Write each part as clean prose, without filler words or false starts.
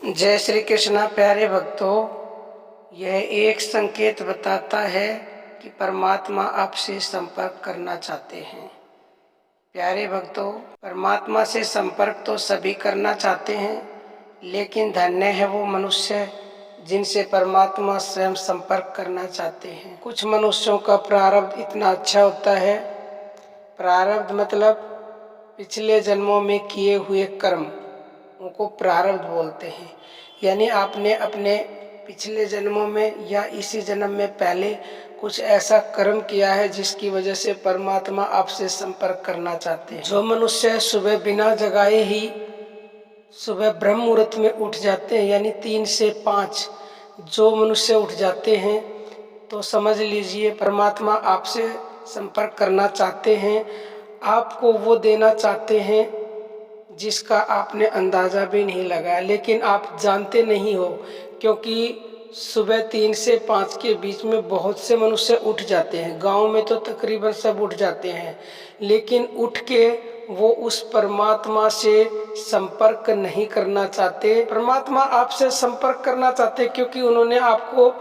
जय श्री कृष्णा। प्यारे भक्तों, यह एक संकेत बताता है कि परमात्मा आपसे संपर्क करना चाहते हैं। प्यारे भक्तों, परमात्मा से संपर्क तो सभी करना चाहते हैं, लेकिन धन्य है वो मनुष्य जिनसे परमात्मा स्वयं संपर्क करना चाहते हैं। कुछ मनुष्यों का प्रारब्ध इतना अच्छा होता है। प्रारब्ध मतलब पिछले जन्मों में किए हुए कर्म, उनको प्रारब्ध बोलते हैं। यानी आपने अपने पिछले जन्मों में या इसी जन्म में पहले कुछ ऐसा कर्म किया है जिसकी वजह से परमात्मा आपसे संपर्क करना चाहते हैं। जो मनुष्य सुबह बिना जगाए ही सुबह ब्रह्म मुहूर्त में उठ जाते हैं, यानी 3 से 5 जो मनुष्य उठ जाते हैं, तो समझ लीजिए परमात्मा आपसे संपर्क करना चाहते हैं। आपको वो देना चाहते हैं जिसका आपने अंदाज़ा भी नहीं लगाया, लेकिन आप जानते नहीं हो, क्योंकि सुबह 3 से 5 के बीच में बहुत से मनुष्य उठ जाते हैं। गांव में तो तकरीबन सब उठ जाते हैं, लेकिन उठ के वो उस परमात्मा से संपर्क नहीं करना चाहते। परमात्मा आपसे संपर्क करना चाहते क्योंकि उन्होंने आपको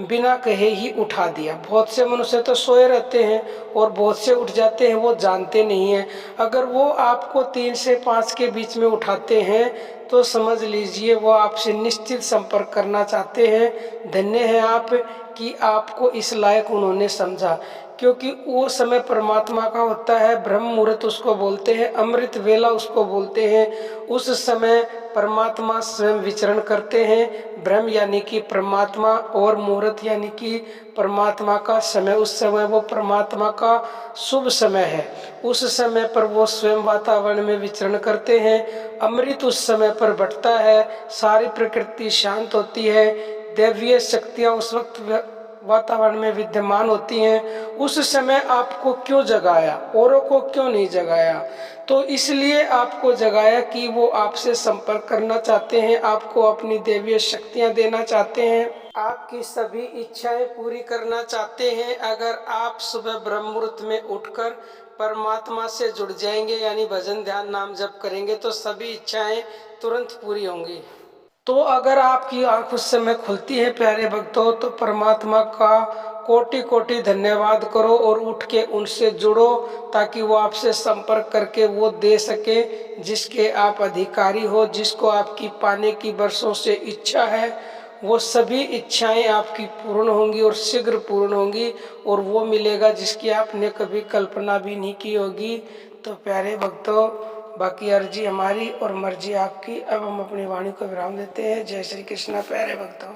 बिना कहे ही उठा दिया। बहुत से मनुष्य तो सोए रहते हैं और बहुत से उठ जाते हैं, वो जानते नहीं हैं। अगर वो आपको 3 से 5 के बीच में उठाते हैं तो समझ लीजिए वो आपसे निश्चित संपर्क करना चाहते हैं। धन्य है आप कि आपको इस लायक उन्होंने समझा, क्योंकि वो समय परमात्मा का होता है। ब्रह्म मुहूर्त उसको बोलते हैं, अमृत वेला उसको बोलते हैं। उस समय परमात्मा स्वयं विचरण करते हैं। ब्रह्म यानी कि परमात्मा और मुहूर्त यानी कि परमात्मा का समय। उस समय वो परमात्मा का शुभ समय है। उस समय पर वो स्वयं वातावरण में विचरण करते हैं। अमृत उस समय पर बंटता है, सारी प्रकृति शांत होती है, दैवीय शक्तियाँ उस वक्त वातावरण में विद्यमान होती हैं। उस समय आपको क्यों जगाया, औरों को क्यों नहीं जगाया? तो इसलिए आपको जगाया कि वो आपसे संपर्क करना चाहते हैं, आपको अपनी दैवीय शक्तियां देना चाहते हैं, आपकी सभी इच्छाएं पूरी करना चाहते हैं। अगर आप सुबह ब्रह्म मुहूर्त में उठकर परमात्मा से जुड़ जाएंगे, यानी भजन ध्यान नाम जप करेंगे, तो सभी इच्छाएं तुरंत पूरी होंगी। तो अगर आपकी आंख उस समय खुलती है प्यारे भक्तों, तो परमात्मा का कोटि कोटि धन्यवाद करो और उठ के उनसे जुड़ो, ताकि वो आपसे संपर्क करके वो दे सके जिसके आप अधिकारी हो, जिसको आपकी पाने की वर्षों से इच्छा है। वो सभी इच्छाएं आपकी पूर्ण होंगी और शीघ्र पूर्ण होंगी, और वो मिलेगा जिसकी आपने कभी कल्पना भी नहीं की होगी। तो प्यारे भक्तों, बाकी अर्जी हमारी और मर्जी आपकी। अब हम अपनी वाणी को विराम देते हैं। जय श्री कृष्णा। प्यारे भक्तों।